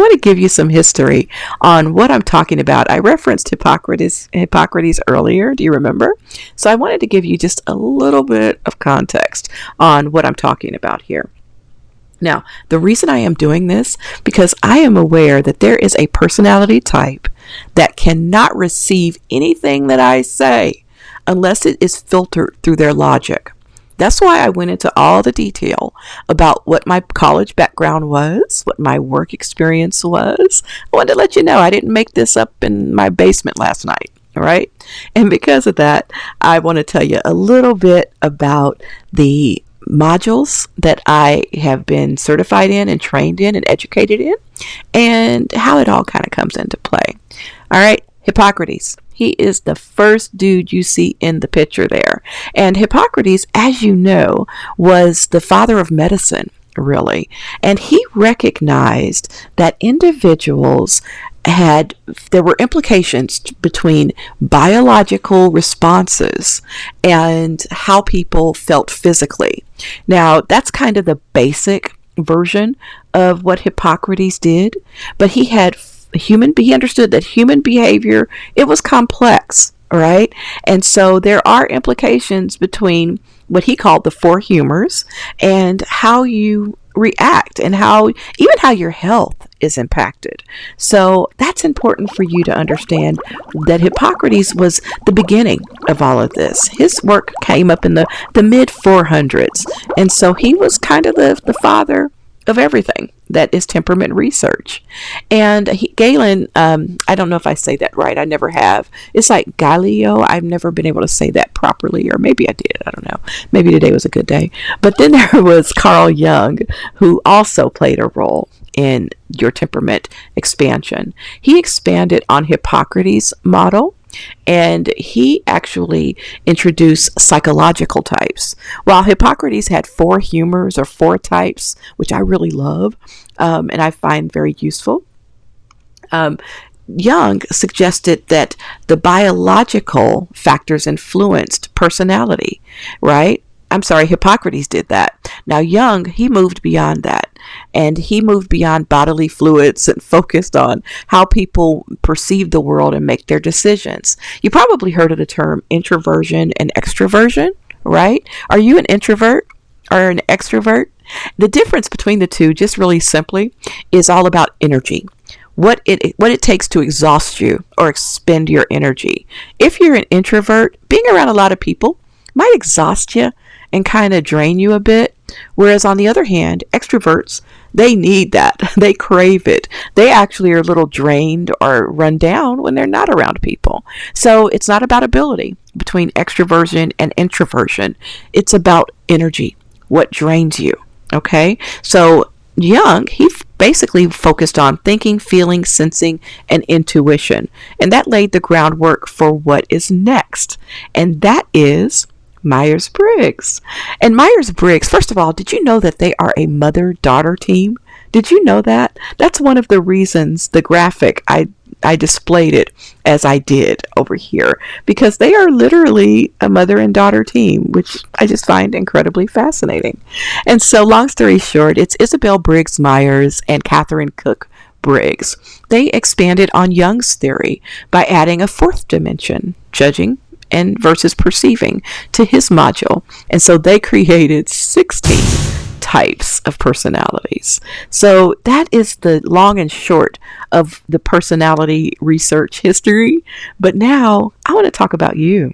want to give you some history on what I'm talking about. I referenced Hippocrates earlier. Do you remember? So I wanted to give you just a little bit of context on what I'm talking about here. Now, the reason I am doing this, because I am aware that there is a personality type that cannot receive anything that I say unless it is filtered through their logic. That's why I went into all the detail about what my college background was, what my work experience was. I wanted to let you know I didn't make this up in my basement last night. All right. And because of that, I want to tell you a little bit about the modules that I have been certified in and trained in and educated in, and how it all kind of comes into play. All right. Hippocrates. He is the first dude you see in the picture there. And Hippocrates, as you know, was the father of medicine, really. And he recognized that individuals there were implications between biological responses and how people felt physically. Now, that's kind of the basic version of what Hippocrates did, but he understood that human behavior, it was complex, all right? And so there are implications between what he called the four humors and how you react and even how your health is impacted. So that's important for you to understand that Hippocrates was the beginning of all of this. His work came up in the mid 400s. And so he was kind of the father of everything that is temperament research. And Galen, I don't know if I say that right. I never have. It's like Galileo. I've never been able to say that properly, or maybe I did. I don't know. Maybe today was a good day. But then there was Carl Jung, who also played a role in your temperament expansion. He expanded on Hippocrates' model, and he actually introduced psychological types. While Hippocrates had four humors or four types, which I really love and I find very useful, Jung suggested that the biological factors influenced personality, right? I'm sorry, Hippocrates did that. Now, Jung, he moved beyond that. And he moved beyond bodily fluids and focused on how people perceive the world and make their decisions. You probably heard of the term introversion and extroversion, right? Are you an introvert or an extrovert? The difference between the two, just really simply, is all about energy. What it takes to exhaust you or expend your energy. If you're an introvert, being around a lot of people might exhaust you and kind of drain you a bit. Whereas on the other hand, extroverts, they need that. They crave it. They actually are a little drained or run down when they're not around people. So it's not about ability between extroversion and introversion. It's about energy, what drains you. Okay? So Jung, he basically focused on thinking, feeling, sensing, and intuition. And that laid the groundwork for what is next. And that is Myers-Briggs. And Myers-Briggs, first of all, did you know that they are a mother-daughter team? Did you know that? That's one of the reasons the graphic, I displayed it as I did over here, because they are literally a mother and daughter team, which I just find incredibly fascinating. And so, long story short, it's Isabel Briggs Myers and Catherine Cook Briggs. They expanded on Jung's theory by adding a fourth dimension, judging and versus perceiving, to his module. And so they created 16 types of personalities. So that is the long and short of the personality research history. But now I want to talk about you.